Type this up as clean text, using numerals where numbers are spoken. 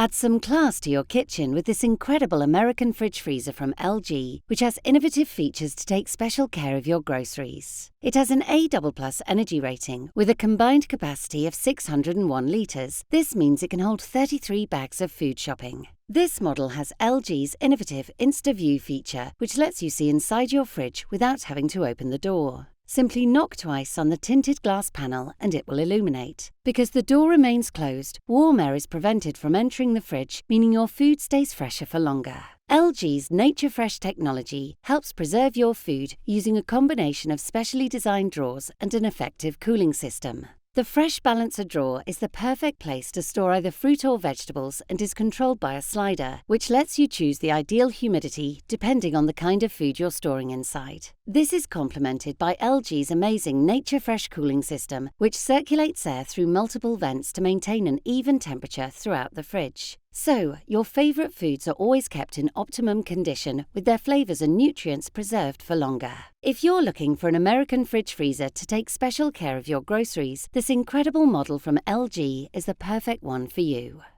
Add some class to your kitchen with this incredible American fridge freezer from LG, which has innovative features to take special care of your groceries. It has an A++ energy rating with a combined capacity of 601 litres. This means it can hold 33 bags of food shopping. This model has LG's innovative InstaView feature, which lets you see inside your fridge without having to open the door. Simply knock twice on the tinted glass panel and it will illuminate. Because the door remains closed, warm air is prevented from entering the fridge, meaning your food stays fresher for longer. LG's NatureFresh technology helps preserve your food using a combination of specially designed drawers and an effective cooling system. The Fresh Balancer drawer is the perfect place to store either fruit or vegetables and is controlled by a slider, which lets you choose the ideal humidity depending on the kind of food you're storing inside. This is complemented by LG's amazing NatureFresh cooling system, which circulates air through multiple vents to maintain an even temperature throughout the fridge. So, your favourite foods are always kept in optimum condition with their flavours and nutrients preserved for longer. If you're looking for an American fridge freezer to take special care of your groceries, this incredible model from LG is the perfect one for you.